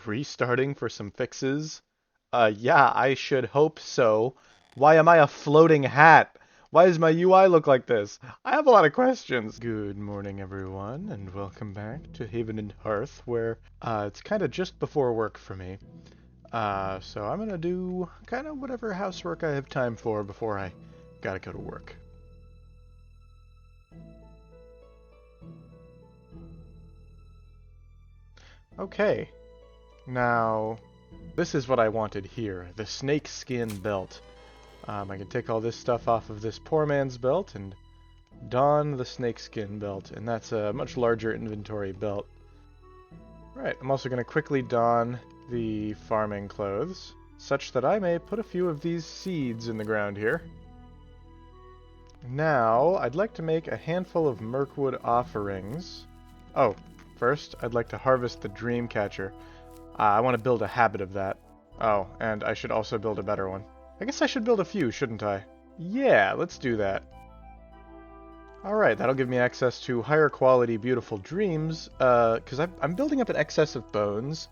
restarting for some fixes? Yeah, I should hope so. Why am I a floating hat? Why does my UI look like this? I have a lot of questions. Good morning, everyone, and welcome back to Haven and Hearth, where it's kind of just before work for me. So I'm gonna do kind of whatever housework I have time for before I gotta go to work. Okay, now this is what I wanted here, the snake skin belt. I can take all this stuff off of this poor man's belt and don the snakeskin belt, and that's a much larger inventory belt. Right, I'm also going to quickly don the farming clothes, such that I may put a few of these seeds in the ground here. Now, I'd like to make a handful of Mirkwood offerings. Oh, first, I'd like to harvest the Dreamcatcher. I want to build a habit of that. Oh, and I should also build a better one. I guess I should build a few, shouldn't I? Yeah, let's do that. Alright, that'll give me access to higher quality beautiful dreams, because I'm building up an excess of bones,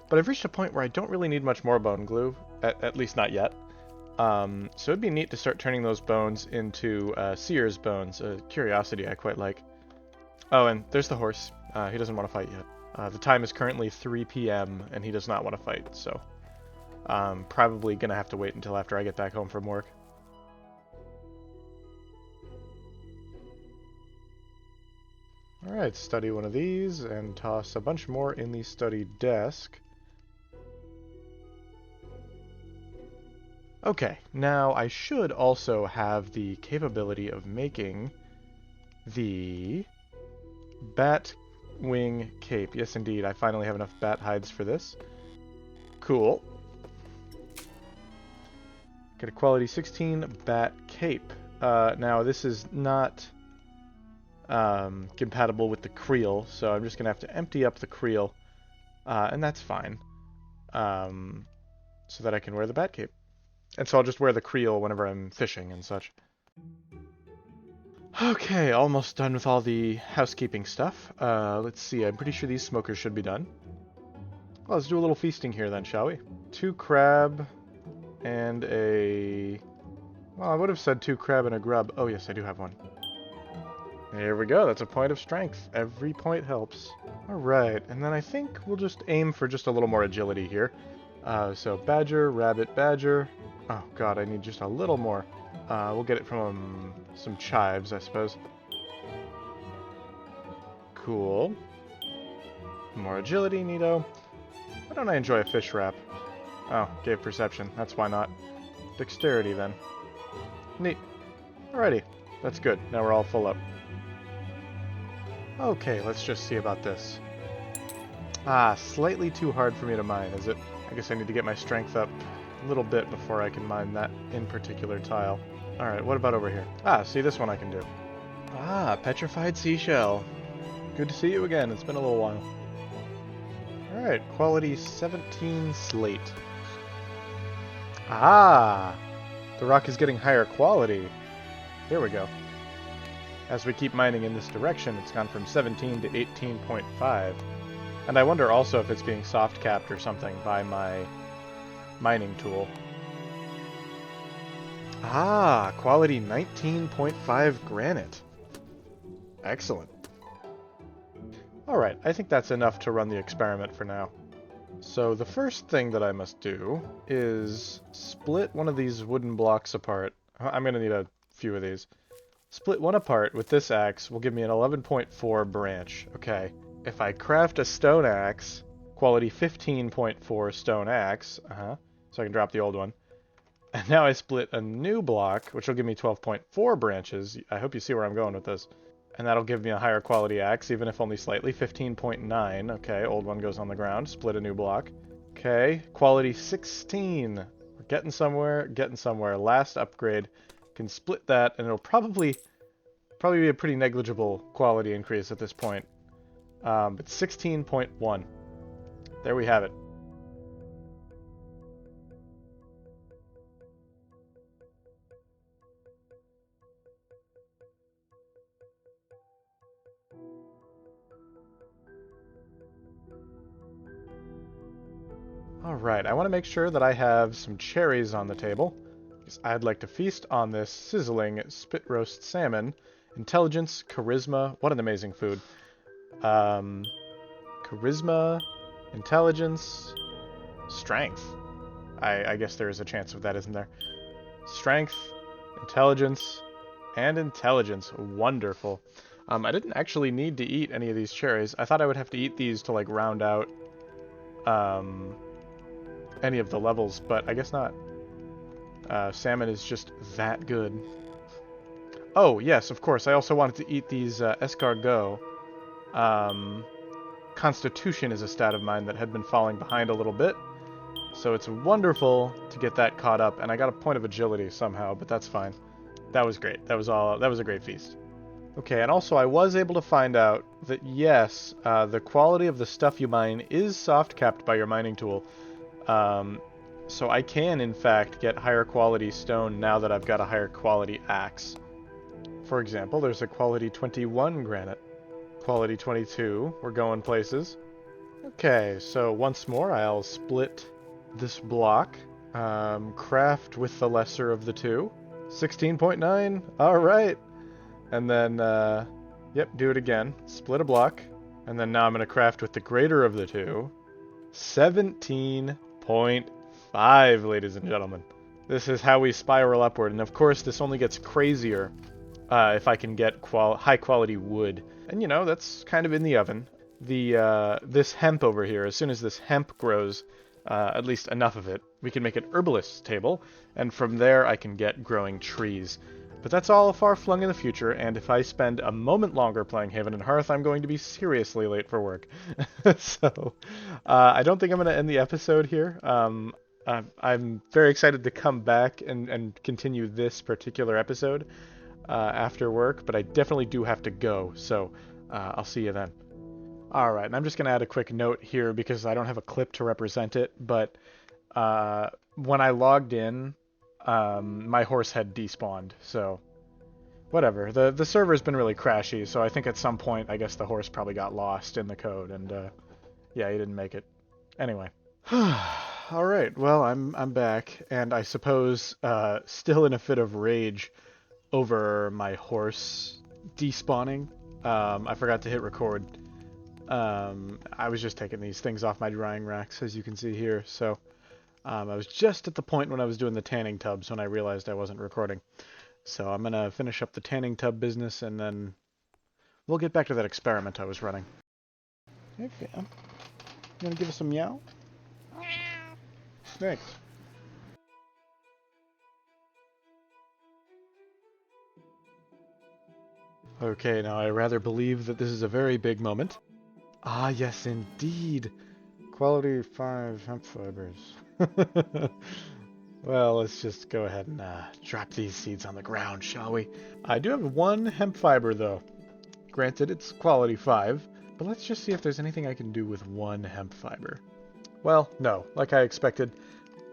but I've reached a point where I don't really need much more bone glue, at least not yet. So it'd be neat to start turning those bones into Seer's bones, a curiosity I quite like. Oh, and there's the horse. He doesn't want to fight yet. The time is currently 3 p.m. and he does not want to fight, so probably gonna have to wait until after I get back home from work. Alright, study one of these and toss a bunch more in the study desk. Okay, now I should also have the capability of making the bat wing cape. Yes, indeed, I finally have enough bat hides for this. Cool. Get a quality 16 bat cape. Now, this is not compatible with the creel, so I'm just going to have to empty up the creel, and that's fine, so that I can wear the bat cape. And so I'll just wear the creel whenever I'm fishing and such. Okay, almost done with all the housekeeping stuff. Let's see, I'm pretty sure these smokers should be done. Well, let's do a little feasting here then, shall we? 2 crab and a... Well, I would have said 2 crab and a grub. Oh yes, I do have one. There we go, that's a point of strength. Every point helps. Alright, and then I think we'll just aim for just a little more agility here. So badger, rabbit, badger. Oh god, I need just a little more. We'll get it from some chives, I suppose. Cool. More agility, neato. Why don't I enjoy a fish wrap? Oh, gave perception. That's why not. Dexterity, then. Neat. Alrighty. That's good. Now we're all full up. Okay, let's just see about this. Ah, slightly too hard for me to mine, is it? I guess I need to get my strength up a little bit before I can mine that in particular tile. Alright, what about over here? Ah, see, this one I can do. Ah, petrified seashell. Good to see you again. It's been a little while. Alright, quality 17 slate. Ah! The rock is getting higher quality. There we go. As we keep mining in this direction, it's gone from 17 to 18.5. And I wonder also if it's being soft capped or something by my mining tool. Ah, quality 19.5 granite. Excellent. Alright, I think that's enough to run the experiment for now. So the first thing that I must do is split one of these wooden blocks apart. I'm going to need a few of these. Split one apart with this axe will give me an 11.4 branch. Okay. If I craft a stone axe, quality 15.4 stone axe, so I can drop the old one. And now I split a new block, which will give me 12.4 branches. I hope you see where I'm going with this. And that'll give me a higher quality axe, even if only slightly, 15.9. Okay, old one goes on the ground, split a new block. Okay, quality 16. We're getting somewhere, getting somewhere. Last upgrade. Can split that, and it'll probably be a pretty negligible quality increase at this point. But 16.1. There we have it. Alright, I want to make sure that I have some cherries on the table, because I'd like to feast on this sizzling spit roast salmon. Intelligence, charisma, what an amazing food. Charisma, intelligence, strength. I guess there is a chance of that, isn't there? Strength, intelligence, and intelligence. Wonderful. I didn't actually need to eat any of these cherries. I thought I would have to eat these to, like, round out any of the levels, but I guess not. Salmon is just that good. Oh, yes, of course. I also wanted to eat these escargot. Constitution is a stat of mine that had been falling behind a little bit. So it's wonderful to get that caught up, and I got a point of agility somehow, but that's fine. That was great. That was a great feast. Okay, and also I was able to find out that yes, the quality of the stuff you mine is soft capped by your mining tool. So I can, in fact, get higher quality stone now that I've got a higher quality axe. For example, there's a quality 21 granite. Quality 22, we're going places. Okay, so once more I'll split this block. Craft with the lesser of the two. 16.9, alright. And then, yep, do it again. Split a block. And then now I'm going to craft with the greater of the two. 17.5, ladies and gentlemen. This is how we spiral upward. And of course, this only gets crazier if I can get high quality wood. And you know, that's kind of in the oven. This hemp over here, as soon as this hemp grows, at least enough of it, we can make an herbalist's table. And from there, I can get growing trees. But that's all far flung in the future, and if I spend a moment longer playing Haven and Hearth, I'm going to be seriously late for work. So, I don't think I'm going to end the episode here. I'm very excited to come back and continue this particular episode after work, but I definitely do have to go, so I'll see you then. Alright, and I'm just going to add a quick note here because I don't have a clip to represent it, but when I logged in, my horse had despawned, so whatever. The server's been really crashy, so I think at some point, I guess the horse probably got lost in the code, and yeah, he didn't make it. Anyway. Alright, well, I'm back, and I suppose still in a fit of rage over my horse despawning. I forgot to hit record. I was just taking these things off my drying racks, as you can see here, so I was just at the point when I was doing the tanning tubs when I realized I wasn't recording. So I'm going to finish up the tanning tub business, and then we'll get back to that experiment I was running. Hey, fam. You want to give us some meow? Thanks. Okay, now I rather believe that this is a very big moment. Ah, yes, indeed. Quality 5 hemp fibers. Well, let's just go ahead and drop these seeds on the ground, shall we? I do have one hemp fiber, though. Granted, it's quality 5, but let's just see if there's anything I can do with one hemp fiber. Well, no, like I expected,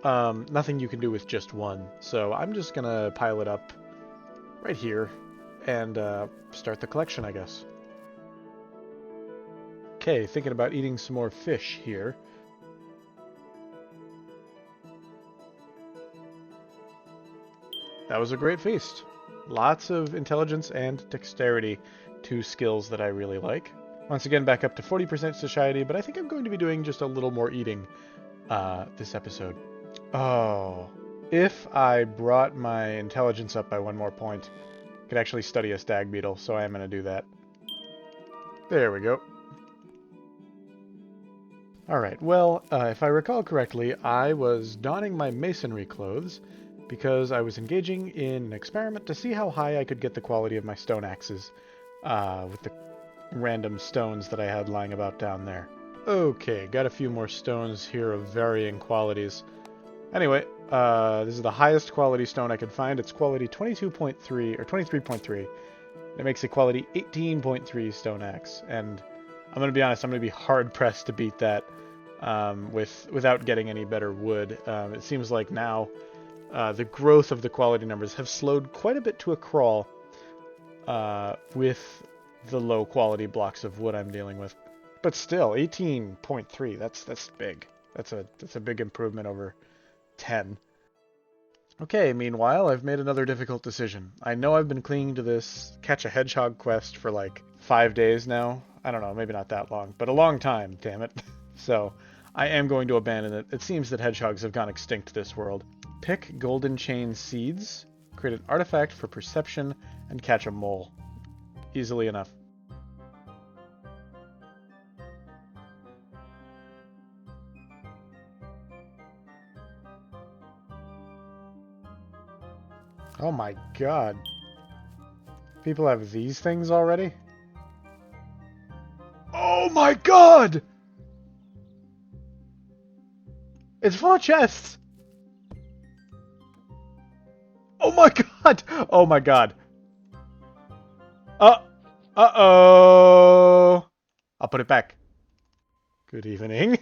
nothing you can do with just one, so I'm just gonna pile it up right here and start the collection, I guess. Okay, thinking about eating some more fish here. That was a great feast. Lots of intelligence and dexterity, two skills that I really like. Once again, back up to 40% satiety, but I think I'm going to be doing just a little more eating this episode. Oh, if I brought my intelligence up by one more point, I could actually study a stag beetle, so I am going to do that. There we go. Alright, well, if I recall correctly, I was donning my masonry clothes because I was engaging in an experiment to see how high I could get the quality of my stone axes with the random stones that I had lying about down there. Okay, got a few more stones here of varying qualities. Anyway, this is the highest quality stone I could find. It's quality 22.3 or 23.3. It makes a quality 18.3 stone axe, and I'm going to be honest, I'm going to be hard-pressed to beat that without getting any better wood. It seems like now the growth of the quality numbers have slowed quite a bit to a crawl with the low-quality blocks of wood I'm dealing with. But still, 18.3, that's big. That's a big improvement over 10. Okay, meanwhile, I've made another difficult decision. I know I've been clinging to this catch a hedgehog quest for like 5 days now. I don't know, maybe not that long, but a long time, damn it. So, I am going to abandon it. It seems that hedgehogs have gone extinct this world. Pick golden chain seeds, create an artifact for perception, and catch a mole. Easily enough. Oh my god. People have these things already? Oh my god! It's 4 chests! Oh my god! Oh my god. Uh-oh! I'll put it back. Good evening.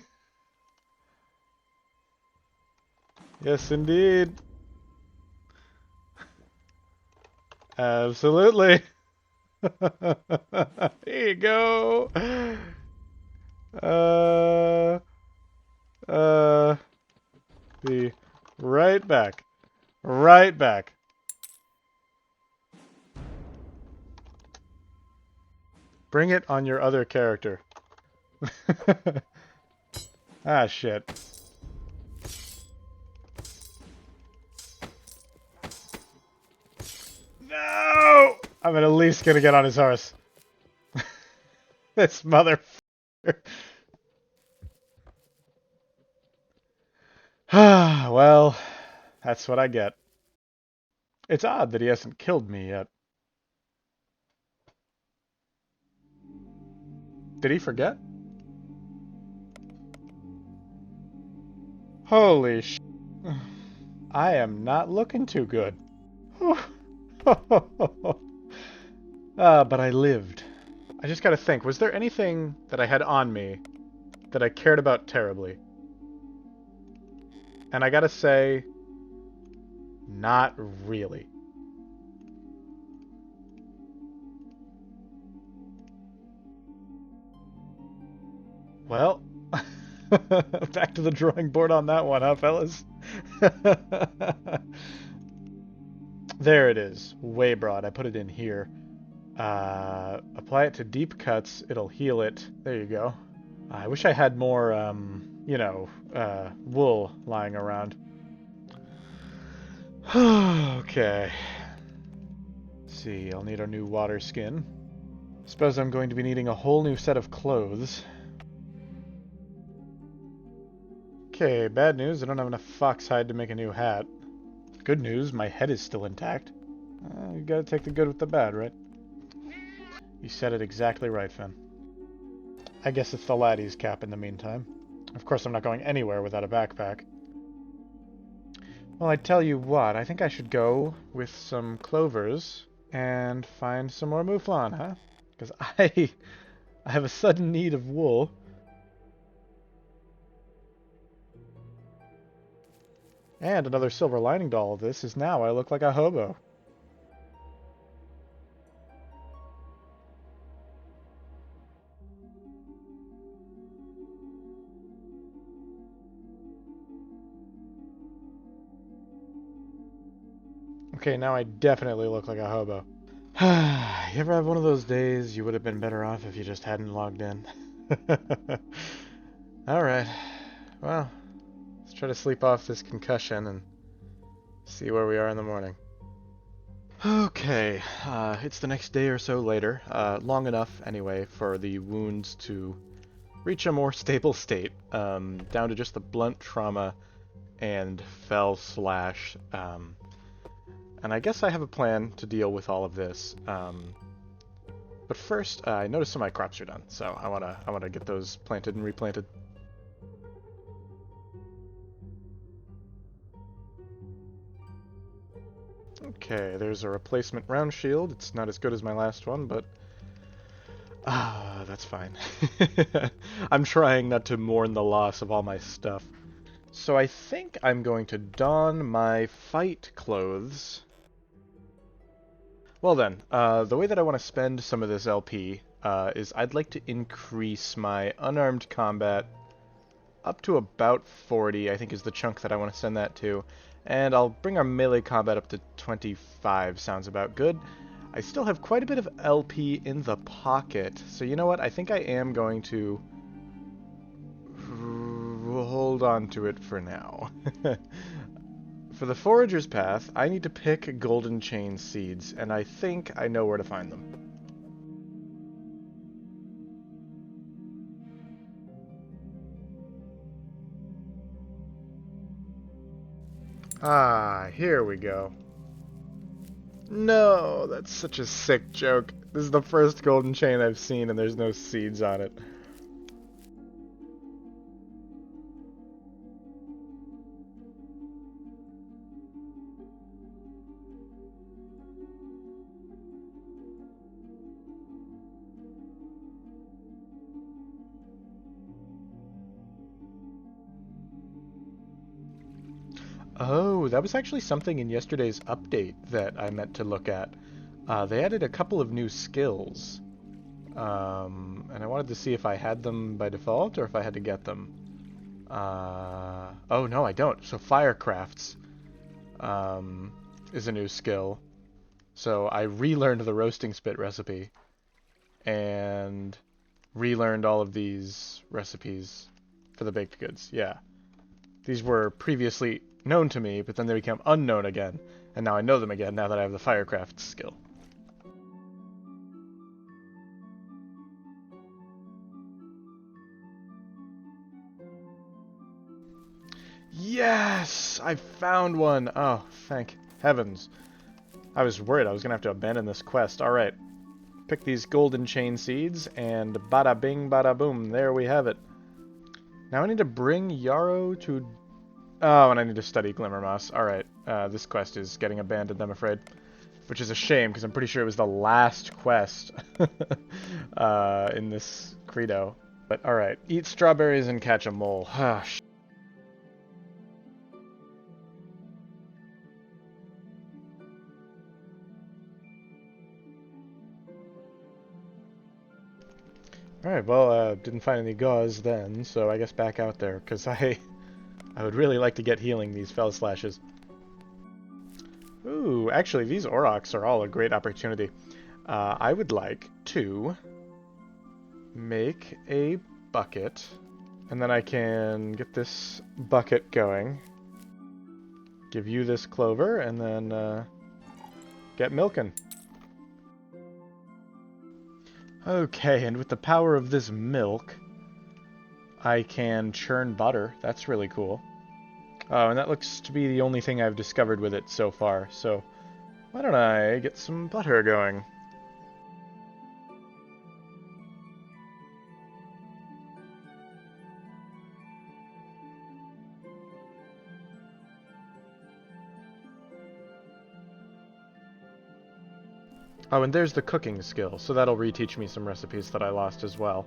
Yes, indeed. Absolutely. Here you go. Be right back. Right back. Bring it on your other character. Ah, shit. No! I'm at least gonna get on his horse. This motherfucker. Well, that's what I get. It's odd that he hasn't killed me yet. Did he forget? Holy sh... I am not looking too good. But I lived. I just gotta think, was there anything that I had on me that I cared about terribly? And I gotta say, not really. Well, back to the drawing board on that one, huh, fellas? There it is. Way broad. I put it in here. Apply it to deep cuts. It'll heal it. There you go. I wish I had more, you know, wool lying around. Okay. Let's see, I'll need a new water skin. Suppose I'm going to be needing a whole new set of clothes. Okay, bad news, I don't have enough fox hide to make a new hat. Good news, my head is still intact. You gotta take the good with the bad, right? You said it exactly right, Finn. I guess it's the laddie's cap in the meantime. Of course, I'm not going anywhere without a backpack. Well, I tell you what, I think I should go with some clovers and find some more mouflon, huh? Because I have a sudden need of wool. And another silver lining to all of this is now I look like a hobo. Okay, now I definitely look like a hobo. You ever have one of those days you would have been better off if you just hadn't logged in? Alright, well, let's try to sleep off this concussion and see where we are in the morning. Okay, it's the next day or so later, long enough anyway for the wounds to reach a more stable state, down to just the blunt trauma and fell slash, and I guess I have a plan to deal with all of this. But first, I noticed some of my crops are done, so I wanna get those planted and replanted. Okay, there's a replacement round shield. It's not as good as my last one, but that's fine. I'm trying not to mourn the loss of all my stuff. So I think I'm going to don my fight clothes. Well then, the way that I want to spend some of this LP is I'd like to increase my unarmed combat up to about 40, I think is the chunk that I want to send that to. And I'll bring our melee combat up to 25, sounds about good. I still have quite a bit of LP in the pocket, so you know what, I think I am going to hold on to it for now. For the Forager's Path, I need to pick golden chain seeds, and I think I know where to find them. Ah, here we go. No, that's such a sick joke. This is the first golden chain I've seen and there's no seeds on it. Oh, that was actually something in yesterday's update that I meant to look at. They added a couple of new skills. And I wanted to see if I had them by default or if I had to get them. Oh no, I don't. So Firecrafts is a new skill. So I relearned the roasting spit recipe and relearned all of these recipes for the baked goods. Yeah. These were previously known to me, but then they became unknown again, and now I know them again now that I have the Firecraft skill. Yes! I found one! Oh, thank heavens. I was worried I was going to have to abandon this quest. Alright. Pick these golden chain seeds, and bada bing, bada boom. There we have it. Now I need to bring Yarrow to... Oh, and I need to study Glimmermoss. Alright. This quest is getting abandoned, I'm afraid. Which is a shame, because I'm pretty sure it was the last quest in this credo. But alright. Eat strawberries and catch a mole. Ah, Alright, well, didn't find any gauze then, so I guess back out there, because I would really like to get healing these fell slashes. Ooh, actually, these aurochs are all a great opportunity. I would like to make a bucket, and then I can get this bucket going, give you this clover, and then get milking. Okay, and with the power of this milk, I can churn butter. That's really cool. Oh, and that looks to be the only thing I've discovered with it so far, so why don't I get some butter going? Oh, and there's the cooking skill, so that'll reteach me some recipes that I lost as well.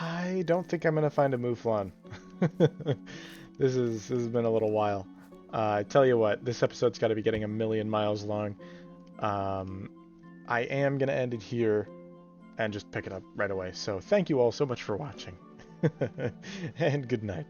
I don't think I'm gonna find a mouflon. This has been a little while. I tell you what, this episode's got to be getting a million miles long. I am gonna end it here and just pick it up right away. So thank you all so much for watching, and good night.